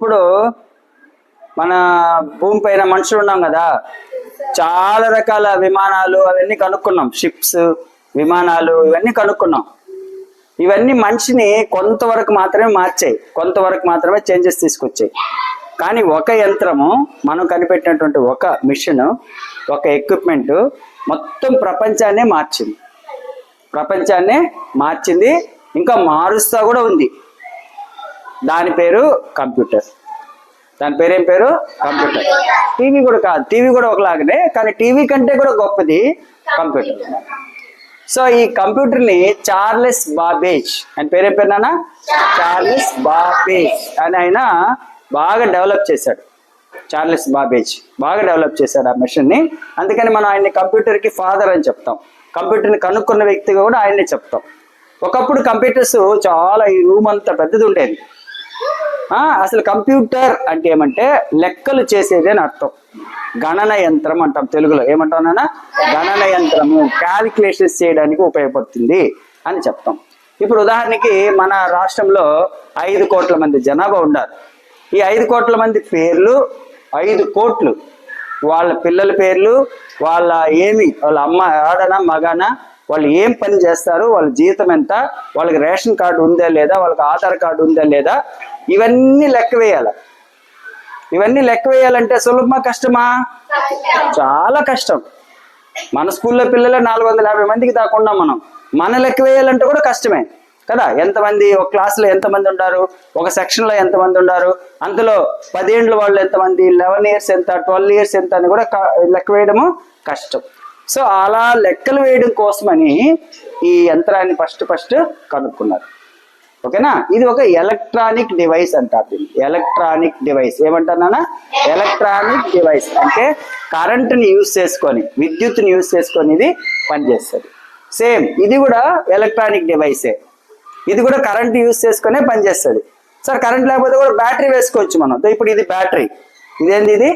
ఇప్పుడు మన భూమి పైన మనుషులు ఉన్నాం కదా, చాలా రకాల విమానాలు అవన్నీ కనుక్కున్నాం. షిప్స్, విమానాలు ఇవన్నీ కనుక్కున్నాం. ఇవన్నీ మనిషిని కొంతవరకు మాత్రమే మార్చాయి, కొంతవరకు మాత్రమే చేంజెస్ తీసుకొచ్చాయి. కానీ ఒక యంత్రము, మనం కనిపెట్టినటువంటి ఒక మిషన్, ఒక ఎక్విప్మెంట్ మొత్తం ప్రపంచాన్నే మార్చింది. ప్రపంచాన్నే మార్చింది, ఇంకా మారుస్తా కూడా ఉంది. దాని పేరు కంప్యూటర్. దాని పేరు ఏం పేరు? కంప్యూటర్. టీవీ కూడా కాదు, టీవీ కూడా ఒకలాగనే, కానీ టీవీ కంటే కూడా గొప్పది కంప్యూటర్. సో ఈ కంప్యూటర్ని చార్లెస్ బాబేజ్ అని పేరేం పేరు నాన్న? చార్లెస్ బాబేజ్ అని ఆయన బాగా డెవలప్ చేశాడు. చార్లెస్ బాబేజ్ బాగా డెవలప్ చేశాడు ఆ మెషిన్ని. అందుకని మనం ఆయన్ని కంప్యూటర్కి ఫాదర్ అని చెప్తాం. కంప్యూటర్ని కనుక్కున్న వ్యక్తిగా కూడా ఆయన్ని చెప్తాం. ఒకప్పుడు కంప్యూటర్స్ చాలా, ఈ రూమ్ అంత పెద్దది ఉండేది. అసలు కంప్యూటర్ అంటే ఏమంటే లెక్కలు చేసేది అని అర్థం. గణన యంత్రం అంటాం తెలుగులో. ఏమంటాం నాన్న? గణన యంత్రము, క్యాలిక్యులేషన్స్ చేయడానికి ఉపయోగపడుతుంది అని చెప్తాం. ఇప్పుడు ఉదాహరణకి మన రాష్ట్రంలో 5 కోట్ల మంది జనాభా ఉన్నారు. ఈ 5 కోట్ల మంది పేర్లు 5 కోట్లు, వాళ్ళ పిల్లల పేర్లు, వాళ్ళ అమ్మ ఆడనా మగానా, వాళ్ళు ఏం పని చేస్తారు, వాళ్ళ జీతం ఎంత, వాళ్ళకి రేషన్ కార్డు ఉందా లేదా, వాళ్ళకి ఆధార్ కార్డు ఉందా లేదా, ఇవన్నీ లెక్క వేయాలి. ఇవన్నీ లెక్క వేయాలంటే సులభమా కష్టమా? చాలా కష్టం. మన స్కూల్లో పిల్లలే 450 మందికి దాకా ఉన్నాం మనం. మన లెక్క వేయాలంటే కూడా కష్టమే కదా. ఎంతమంది ఒక క్లాసులో ఎంతమంది ఉన్నారు, ఒక సెక్షన్లో ఎంతమంది ఉన్నారు, అందులో 10 ఏళ్ళ వాళ్ళు ఎంతమంది, 11 ఇయర్స్ ఎంత, 12 ఇయర్స్ ఎంత అని కూడా లెక్క వేయడము కష్టం. సో అలా లెక్కలు వేయడం కోసమని ఈ యంత్రాన్ని ఫస్ట్ కనుక్కున్నారు. ఓకేనా? ఇది ఒక ఎలక్ట్రానిక్ డివైస్ అంటారు దీన్ని. ఎలక్ట్రానిక్ డివైస్ ఏమంటారా? ఎలక్ట్రానిక్ డివైస్ అంటే కరెంటుని యూజ్ చేసుకొని, విద్యుత్తుని యూజ్ చేసుకొని ఇది పనిచేస్తుంది. సేమ్ ఇది కూడా ఎలక్ట్రానిక్ డివైసే. ఇది కూడా కరెంట్ యూజ్ చేసుకునే పనిచేస్తుంది. సార్ కరెంట్ లేకపోతే కూడా బ్యాటరీ వేసుకోవచ్చు మనం. ఇప్పుడు ఇది బ్యాటరీ, ఇదేంది? ఇది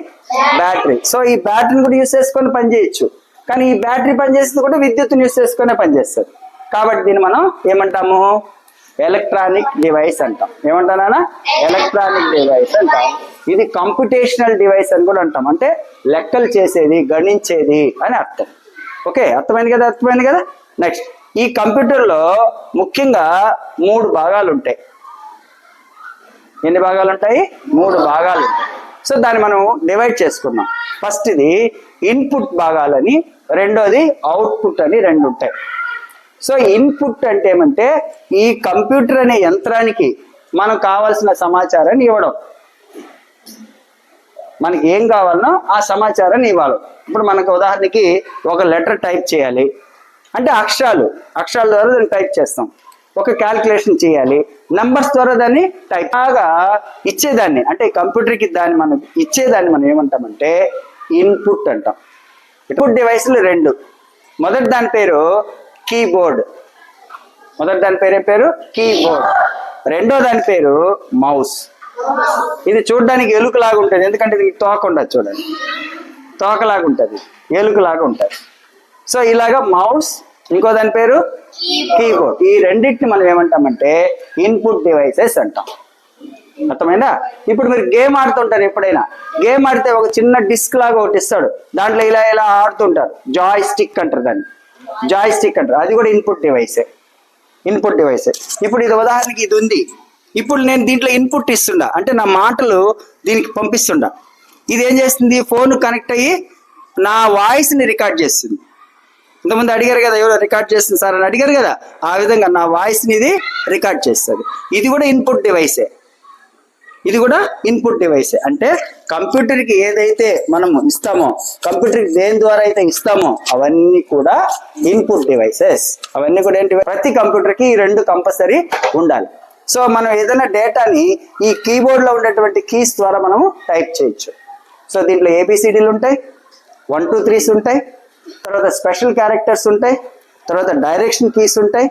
బ్యాటరీ. సో ఈ బ్యాటరీని కూడా యూజ్ చేసుకొని పనిచేయచ్చు. కానీ ఈ బ్యాటరీ పనిచేస్తుంది కూడా విద్యుత్తుని యూజ్ చేసుకునే పనిచేస్తుంది. కాబట్టి దీన్ని మనం ఏమంటాము? ఎలక్ట్రానిక్ డివైస్ అంటాం. ఏమంటానా? ఎలక్ట్రానిక్ డివైస్ అంటాం. ఇది కంప్యూటేషనల్ డివైస్ అని కూడా అంటాం. అంటే లెక్కలు చేసేది, గణించేది అని అర్థం. ఓకే, అర్థమైంది కదా? అర్థమైంది కదా. నెక్స్ట్, ఈ కంప్యూటర్లో ముఖ్యంగా 3 భాగాలు ఉంటాయి. ఎన్ని భాగాలు ఉంటాయి? 3 భాగాలు ఉంటాయి. సో దాన్ని మనం డివైడ్ చేసుకున్నాం. ఫస్ట్ ఇది ఇన్పుట్ భాగాలని, రెండోది అవుట్పుట్ అని 2 ఉంటాయి. సో ఇన్పుట్ అంటే ఏమంటే ఈ కంప్యూటర్ అనే యంత్రానికి మనకు కావాల్సిన సమాచారాన్ని ఇవ్వడం. మనకి ఏం కావాలనో ఆ సమాచారాన్ని ఇవ్వాలి. ఇప్పుడు మనకు ఉదాహరణకి ఒక లెటర్ టైప్ చేయాలి అంటే అక్షరాల ద్వారా దాన్ని టైప్ చేస్తాం. ఒక క్యాల్కులేషన్ చేయాలి, నంబర్స్ ద్వారా దాన్ని టైప్ బాగా ఇచ్చేదాన్ని, అంటే కంప్యూటర్కి దాన్ని మనం ఇచ్చేదాన్ని మనం ఏమంటామంటే ఇన్పుట్ అంటాం. ఇన్పుట్ డివైస్లు 2. మొదటి దాని పేరు కీబోర్డ్. మొదటి దాని పేరు ఏం పేరు? కీబోర్డ్. రెండో దాని పేరు మౌస్. ఇది చూడడానికి ఎలుకలాగా ఉంటుంది, ఎందుకంటే ఇది తోక ఉండదు. చూడండి, తోకలాగా ఉంటుంది, ఎలుకలాగా ఉంటుంది. సో ఇలాగా మౌస్, ఇంకో దాని పేరు కీబోర్డ్. ఈ రెండింటిని మనం ఏమంటామంటే ఇన్పుట్ డివైసెస్ అంటాం. అర్థమైందా? ఇప్పుడు మీరు గేమ్ ఆడుతుంటారు. ఎప్పుడైనా గేమ్ ఆడితే ఒక చిన్న డిస్క్ లాగా ఒకటి ఇస్తాడు, దాంట్లో ఇలా ఆడుతుంటారు. జాయ్ స్టిక్ అంటారు దాన్ని, జాయ్ స్టిక్ అంటారు. అది కూడా ఇన్పుట్ డివైసే. ఇన్పుట్ డివైసే. ఇప్పుడు ఇది ఉదాహరణకి ఇది ఉంది. ఇప్పుడు నేను దీంట్లో ఇన్పుట్ ఇస్తుండా, అంటే నా మాటలు దీనికి పంపిస్తుండా. ఇది ఏం చేస్తుంది? ఫోన్ కనెక్ట్ అయ్యి నా వాయిస్ని రికార్డ్ చేస్తుంది. ఇంతకుముందు అడిగారు కదా, ఎవరో రికార్డ్ చేస్తుంది సార్ అని అడిగారు కదా, ఆ విధంగా నా వాయిస్ని ఇది రికార్డ్ చేస్తుంది. ఇది కూడా ఇన్పుట్ డివైసే. ఇది కూడా ఇన్పుట్ డివైసే. అంటే కంప్యూటర్కి ఏదైతే మనం ఇస్తామో, కంప్యూటర్కి దేని ద్వారా అయితే ఇస్తామో అవన్నీ కూడా ఇన్పుట్ డివైసెస్. అవన్నీ కూడా ఏంటి? ప్రతి కంప్యూటర్కి ఈ 2 కంపల్సరీ ఉండాలి. సో మనం ఏదైనా డేటాని ఈ కీబోర్డ్లో ఉండేటువంటి కీస్ ద్వారా మనము టైప్ చేయొచ్చు. సో దీంట్లో ABCDలు ఉంటాయి, 1 2 3s ఉంటాయి, తర్వాత స్పెషల్ క్యారెక్టర్స్ ఉంటాయి, తర్వాత డైరెక్షన్ కీస్ ఉంటాయి.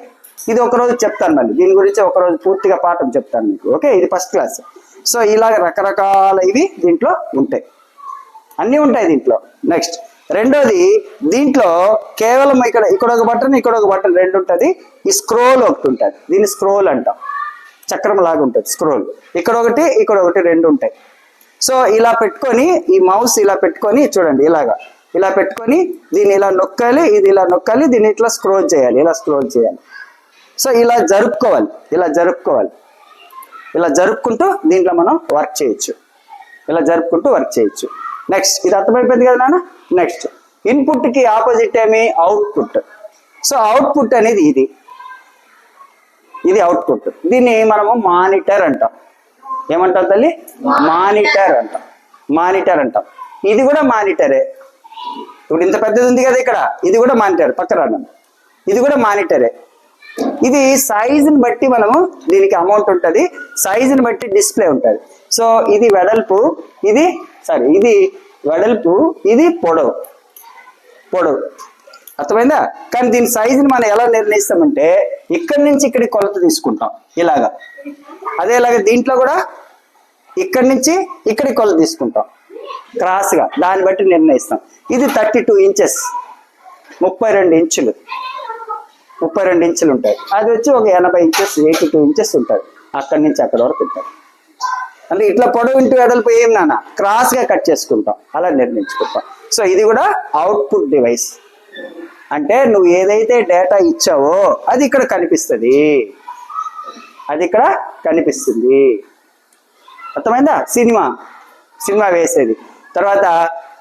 ఇది ఒకరోజు చెప్తాను, మళ్ళీ దీని గురించి ఒకరోజు పూర్తిగా పాఠం చెప్తాను మీకు. ఓకే, ఇది ఫస్ట్ క్లాస్. సో ఇలాగ రకరకాల ఇవి దీంట్లో ఉంటాయి, అన్నీ ఉంటాయి దీంట్లో. నెక్స్ట్, రెండోది, దీంట్లో కేవలం ఇక్కడ ఒక బటన్, ఇక్కడ ఒక బటన్ 2 ఉంటుంది. ఈ స్క్రోల్ ఒకటి ఉంటుంది, దీన్ని స్క్రోల్ అంటాం. చక్రం లాగా ఉంటుంది స్క్రోల్. ఇక్కడ ఒకటి రెండు ఉంటాయి. సో ఇలా పెట్టుకొని ఈ మౌస్ ఇలా పెట్టుకొని చూడండి, ఇలా పెట్టుకొని దీన్ని ఇలా నొక్కాలి, ఇది ఇలా నొక్కాలి, దీన్ని ఇట్లా స్క్రోల్ చేయాలి, ఇలా స్క్రోల్ చేయాలి. సో ఇలా జరుపుకోవాలి, ఇలా జరుపుకుంటూ దీంట్లో మనం వర్క్ చేయొచ్చు, నెక్స్ట్ ఇది అర్థమైపోయింది కదా నాన్న. నెక్స్ట్ ఇన్పుట్కి ఆపోజిట్ ఏమి అవుట్పుట్. సో అవుట్పుట్ అనేది ఇది అవుట్పుట్. దీన్ని మనము మానిటర్ అంటాం. ఏమంటాం తల్లి? మానిటర్ అంటాం. ఇది కూడా మానిటరే. ఇప్పుడు ఇంత పెద్దది ఉంది కదా ఇక్కడ, ఇది కూడా మానిటర్. పక్కన ఇది కూడా మానిటరే. ఇది సైజుని బట్టి మనము దీనికి అమౌంట్ ఉంటుంది, సైజుని బట్టి డిస్ప్లే ఉంటుంది. సో ఇది వెడల్పు, ఇది వెడల్పు, ఇది పొడవు. అర్థమైందా? కానీ దీని సైజుని మనం ఎలా నిర్ణయిస్తామంటే ఇక్కడి నుంచి ఇక్కడికి కొలత తీసుకుంటాం ఇలాగా. అదేలాగా దీంట్లో కూడా ఇక్కడి నుంచి ఇక్కడికి కొలత తీసుకుంటాం క్రాస్గా, దాన్ని బట్టి నిర్ణయిస్తాం. ఇది 32 ఇంచెస్, 32 ఇంచులు, 32 ఇంచులు ఉంటాయి. అది వచ్చి ఒక 80 ఇంచెస్, 82 ఇంచెస్ ఉంటుంది. అక్కడి నుంచి అక్కడి వరకు ఉంటుంది. అంటే ఇట్లా పొడవు ఇంటూ వెడల్పు ఏం నాన్న క్రాస్గా కట్ చేసుకుంటాం, అలా నిర్ణయించుకుంటాం. సో ఇది కూడా అవుట్పుట్ డివైస్. అంటే నువ్వు ఏదైతే డేటా ఇచ్చావో అది ఇక్కడ కనిపిస్తుంది. అర్థమైందా? సినిమా వేసేది. తర్వాత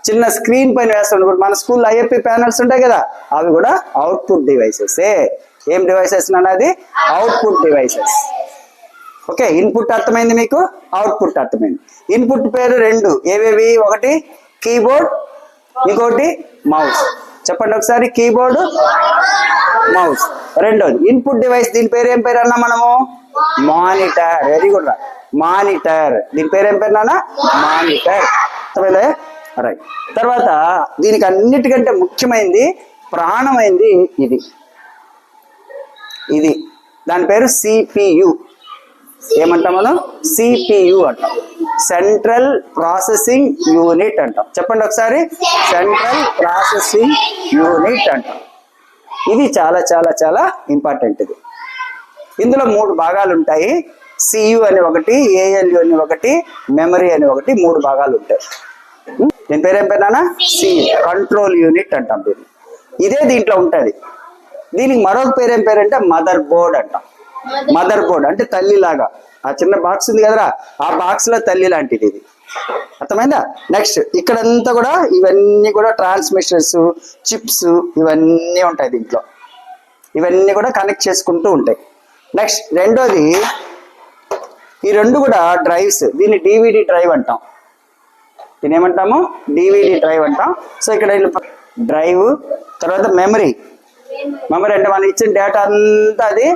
చిన్న స్క్రీన్ పైన వేస్తాం. మన స్కూల్లో ఐఎఫ్పి ప్యానల్స్ ఉంటాయి కదా, అవి కూడా అవుట్పుట్ డివైసెస్. ఏం డివైసెస్ అన్నది? Output devices. ఓకే, ఇన్పుట్ అర్థమైంది మీకు, అవుట్పుట్ అర్థమైంది. ఇన్పుట్ పేరు 2 ఏవేవి? ఒకటి కీబోర్డ్, ఇంకోటి మౌస్. చెప్పండి ఒకసారి, కీబోర్డ్, మౌస్. రెండోది ఇన్పుట్ డివైస్. దీని పేరు ఏం పేరు అన్నా మనము? మానిటర్. వెరీ గుడ్ రా, మానిటర్. దీని పేరు ఏం పేరు నాన్న? మానిటర్. అర్థమైందా? రైట్. తర్వాత దీనికి అన్నిటికంటే ముఖ్యమైనది, ప్రాణమైంది ఇది. దాని పేరు CPU. ఏమంటాం మనం? CPU అంటాం, సెంట్రల్ ప్రాసెసింగ్ యూనిట్ అంటాం. చెప్పండి ఒకసారి, సెంట్రల్ ప్రాసెసింగ్ యూనిట్ అంటాం. ఇది చాలా చాలా చాలా ఇంపార్టెంట్. ఇది ఇందులో 3 భాగాలు ఉంటాయి. CU అని ఒకటి, ALU అని ఒకటి, మెమరీ అని ఒకటి, 3 భాగాలు ఉంటాయి. దీని పేరు ఏం పేరునా? CU, కంట్రోల్ యూనిట్ అంటాం దీన్ని. ఇదే దీంట్లో ఉంటుంది. దీనికి మరొక పేరు ఏం పేరంటే మదర్ బోర్డ్ అంటాం. మదర్ బోర్డ్ అంటే తల్లి లాగా. ఆ చిన్న బాక్స్ ఉంది కదరా, ఆ బాక్స్ లో తల్లి లాంటిది ఇది. అర్థమైందా? నెక్స్ట్ ఇక్కడంతా కూడా ఇవన్నీ కూడా ట్రాన్స్మిషన్స్, చిప్స్, ఇవన్నీ ఉంటాయి దీంట్లో. ఇవన్నీ కూడా కనెక్ట్ చేసుకుంటూ ఉంటాయి. నెక్స్ట్ రెండోది, ఈ 2 కూడా డ్రైవ్స్. దీన్ని DVD డ్రైవ్ అంటాం. దీన్ని ఏమంటాము? DVD డ్రైవ్ అంటాం. సో ఇక్కడ డ్రైవ్, తర్వాత మెమరీ అంటే మనం ఇచ్చిన డేటా అంతా అది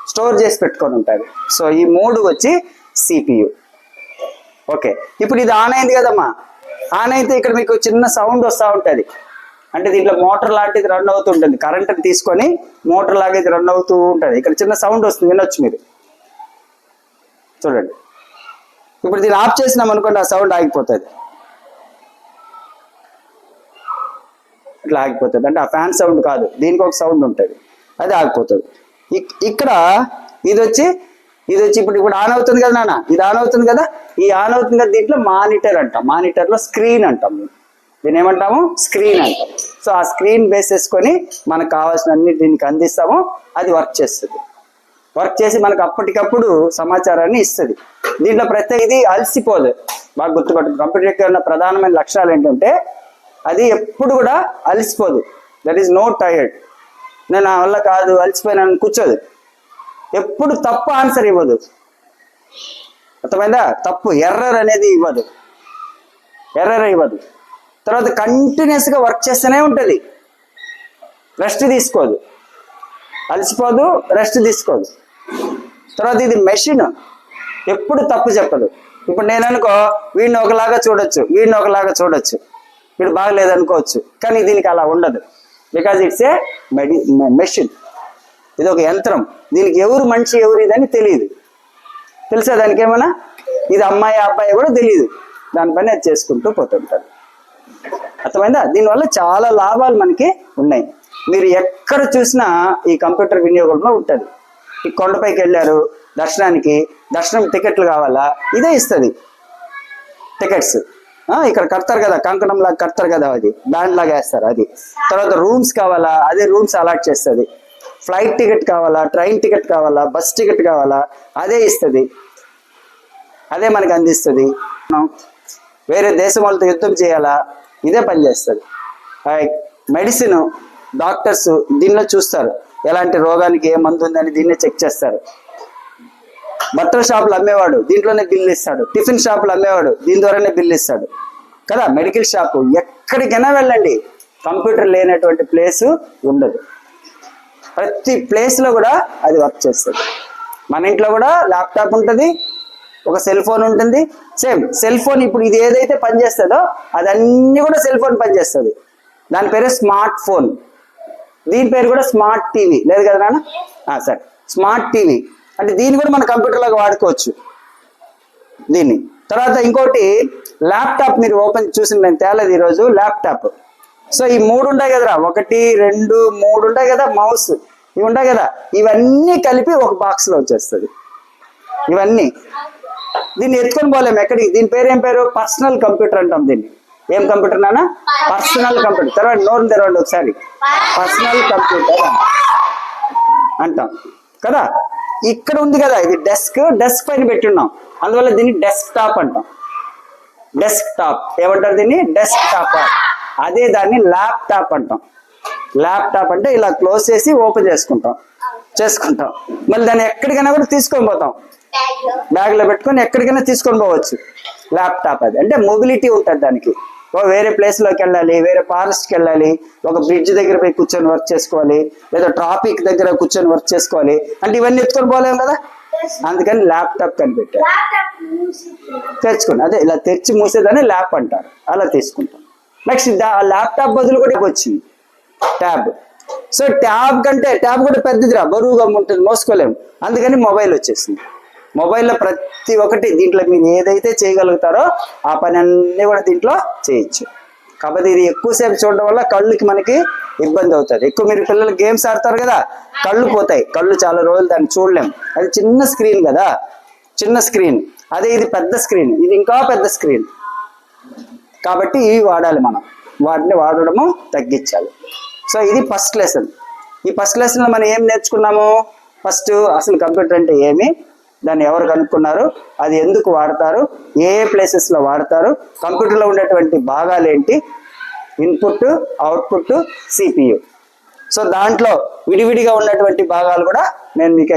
స్టోర్ చేసి పెట్టుకొని ఉంటుంది. సో ఈ 3 వచ్చి CPU. ఓకే, ఇప్పుడు ఇది ఆన్ అయింది కదమ్మా. ఆన్ అయితే ఇక్కడ మీకు చిన్న సౌండ్ వస్తూ ఉంటుంది. అంటే దీంట్లో మోటార్ లాంటిది రన్ అవుతుంటుంది. కరెంట్ని తీసుకొని మోటార్ లాగేది రన్ అవుతూ ఉంటుంది. ఇక్కడ చిన్న సౌండ్ వస్తుంది, వినొచ్చు మీరు. చూడండి, ఇప్పుడు దీన్ని ఆఫ్ చేసినాం అనుకోండి, ఆ సౌండ్ ఆగిపోతుంది. ఇట్లా ఆగిపోతుంది. అంటే ఆ ఫ్యాన్ సౌండ్ కాదు, దీనికి ఒక సౌండ్ ఉంటుంది, అది ఆగిపోతుంది. ఇక్కడ ఇది వచ్చి ఇప్పుడు ఆన్ అవుతుంది కదా నాన్న, ఇది ఆన్ అవుతుంది కదా. ఈ ఆన్ అవుతుంది కదా, దీంట్లో మానిటర్ అంటాం. మానిటర్లో స్క్రీన్ అంటాం. దీన్ని ఏమంటాము? స్క్రీన్ అంటాం. సో ఆ స్క్రీన్ బేస్ చేసుకొని మనకు కావాల్సిన అన్ని దీనికి అందిస్తాము. అది వర్క్ చేస్తుంది. వర్క్ చేసి మనకు అప్పటికప్పుడు సమాచారాన్ని ఇస్తుంది. దీంట్లో ఇది అలసిపోదు. బాగా గుర్తుపట్టు. కంప్యూటర్ యొక్క ఉన్న ప్రధానమైన లక్షణాలు ఏంటంటే అది ఎప్పుడు కూడా అలసిపోదు. That is no tired. నేను నా వల్ల కాదు, అలసిపోయినాను కూర్చోదు. ఎప్పుడు తప్పు ఆన్సర్ ఇవ్వదు. అర్థమైందా? తప్పు ఎర్రర్ అనేది ఇవ్వదు. తర్వాత కంటిన్యూస్గా వర్క్ చేస్తూనే ఉంటుంది. రెస్ట్ తీసుకోదు, అలసిపోదు, రెస్ట్ తీసుకోదు. తర్వాత ఇది మెషిన్, ఎప్పుడు తప్పు చెప్పదు. ఇప్పుడు నేను అనుకో, వీడిని ఒకలాగా చూడొచ్చు, వీడు బాగలేదనుకోవచ్చు. కానీ దీనికి అలా ఉండదు. Because it's a machine. ఇది ఒక యంత్రం. దీనికి ఎవరు మనిషి ఎవరు ఇదని తెలియదు. తెలుసా దానికి ఏమన్నా? ఇది అమ్మాయి అబ్బాయి కూడా తెలియదు. దాని పని అది చేసుకుంటూ పోతుంటారు. అర్థమైందా? దీనివల్ల చాలా లాభాలు మనకి ఉన్నాయి. మీరు ఎక్కడ చూసినా ఈ కంప్యూటర్ వినియోగంలో ఉంటుంది. ఈ కొండపైకి వెళ్ళారు, దర్శనానికి, దర్శనం టికెట్లు కావాలా, ఇదే ఇస్తుంది టికెట్స్. ఇక్కడ కడతారు కదా, కంకణం లాగా కడతారు కదా, అది బ్యాండ్ లాగా వేస్తారు అది. తర్వాత రూమ్స్ కావాలా, అదే రూమ్స్ అలాట్ చేస్తుంది. ఫ్లైట్ టికెట్ కావాలా, ట్రైన్ టికెట్ కావాలా, బస్ టికెట్ కావాలా, అదే ఇస్తుంది, అదే మనకి అందిస్తుంది. వేరే దేశం వాళ్ళతో యుద్ధం చేయాలా, ఇదే పనిచేస్తుంది. మెడిసిన్, డాక్టర్స్ దీనిలో చూస్తారు ఎలాంటి రోగానికి ఏ మందు ఉందని దీన్నే చెక్ చేస్తారు. బట్టల షాపులు అమ్మేవాడు దీంట్లోనే బిల్లు ఇస్తాడు, టిఫిన్ షాపులు అమ్మేవాడు దీని ద్వారానే బిల్లు ఇస్తాడు కదా. మెడికల్ షాపు, ఎక్కడికైనా వెళ్ళండి, కంప్యూటర్ లేనటువంటి ప్లేసు ఉండదు. ప్రతి ప్లేస్లో కూడా అది వర్క్ చేస్తుంది. మన ఇంట్లో కూడా ల్యాప్టాప్ ఉంటుంది, ఒక సెల్ ఫోన్ ఉంటుంది. సేమ్ సెల్ ఫోన్ ఇప్పుడు ఇది ఏదైతే పనిచేస్తుందో అదన్నీ కూడా సెల్ ఫోన్ పనిచేస్తుంది. దాని పేరు స్మార్ట్ ఫోన్, దీని పేరు కూడా స్మార్ట్ టీవీ. లేదు కదా నాన్న? సరే, స్మార్ట్ టీవీ అంటే దీన్ని కూడా మన కంప్యూటర్ లాగా వాడుకోవచ్చు దీన్ని. తర్వాత ఇంకోటి ల్యాప్టాప్, మీరు ఓపెన్ చూసిన నేను తేలేదు ఈరోజు ల్యాప్టాప్. సో ఈ 3 ఉంటాయి కదరా, 1 2 3 ఉంటాయి కదా, మౌస్ ఇవి ఉంటాయి కదా, ఇవన్నీ కలిపి ఒక బాక్స్లో వచ్చేస్తుంది. ఇవన్నీ దీన్ని ఎత్తుకొని పోలేము ఎక్కడికి. దీని పేరు ఏం పేరు? పర్సనల్ కంప్యూటర్ అంటాం దీన్ని. ఏం కంప్యూటర్ నాన్న? Personal computer. తర్వాత నోరు తెరవండి ఒకసారి, పర్సనల్ కంప్యూటర్ అంటాం కదా. ఇక్కడ ఉంది కదా ఇది డెస్క్, డెస్క్ పైన పెట్టున్నాం, అందువల్ల దీన్ని డెస్క్ టాప్ అంటాం. డెస్క్ టాప్ ఏమంటారు దీన్ని? Desk top. అదే దాన్ని ల్యాప్టాప్ అంటాం. ల్యాప్టాప్ అంటే ఇలా క్లోజ్ చేసి ఓపెన్ చేసుకుంటాం. మళ్ళీ దాన్ని ఎక్కడికైనా కూడా తీసుకొని పోతాం, బ్యాగ్లో పెట్టుకొని ఎక్కడికైనా తీసుకొని పోవచ్చు. ల్యాప్టాప్ అది అంటే మొబిలిటీ ఉంటుంది దానికి. వేరే ప్లేస్లోకి వెళ్ళాలి, వేరే ఫారెస్ట్కి వెళ్ళాలి, ఒక బ్రిడ్జ్ దగ్గర పోయి కూర్చొని వర్క్ చేసుకోవాలి, లేదా ట్రాఫిక్ దగ్గర కూర్చొని వర్క్ చేసుకోవాలి అంటే ఇవన్నీ ఎత్తుకొని పోలేము కదా, అందుకని ల్యాప్టాప్ కనిపెట్టారు. తెచ్చుకోండి, అదే ఇలా తెచ్చి మూసేదాన్ని ల్యాప్ అంటారు, అలా తీసుకుంటాం. నెక్స్ట్ ల్యాప్టాప్ బదులు కూడా వచ్చింది ట్యాబ్. సో ట్యాబ్ కంటే ట్యాబ్ కూడా పెద్దదిరా, బరువుగా ఉంటుంది, మోసుకోలేము, అందుకని మొబైల్ వచ్చేసింది. మొబైల్లో ప్రతి ఒక్కటి దీంట్లో మీరు ఏదైతే చేయగలుగుతారో ఆ పని అన్నీ కూడా దీంట్లో చేయొచ్చు. కాబట్టి ఇది ఎక్కువసేపు చూడడం వల్ల కళ్ళుకి మనకి ఇబ్బంది అవుతుంది. ఎక్కువ మీరు పిల్లలు గేమ్స్ ఆడతారు కదా, కళ్ళు పోతాయి, కళ్ళు చాలా రోజులు దాన్ని చూడలేము. అది చిన్న స్క్రీన్ కదా, చిన్న స్క్రీన్. అదే ఇది పెద్ద స్క్రీన్, ఇది ఇంకా పెద్ద స్క్రీన్. కాబట్టి ఇవి వాడాలి మనం, వాటిని వాడడము తగ్గించాలి. సో ఇది ఫస్ట్ లెసన్. ఈ ఫస్ట్ లెసన్లో మనం ఏం నేర్చుకున్నాము? ఫస్ట్ అసలు కంప్యూటర్ అంటే ఏమి, దాన్ని ఎవరు కనుక్కున్నారు, అది ఎందుకు వాడతారు, ఏ ప్లేసెస్లో వాడతారు, కంప్యూటర్లో ఉండేటువంటి భాగాలు ఏంటి, ఇన్పుట్, అవుట్పుట్, CPU. సో దాంట్లో విడివిడిగా ఉన్నటువంటి భాగాలు కూడా నేను మీకు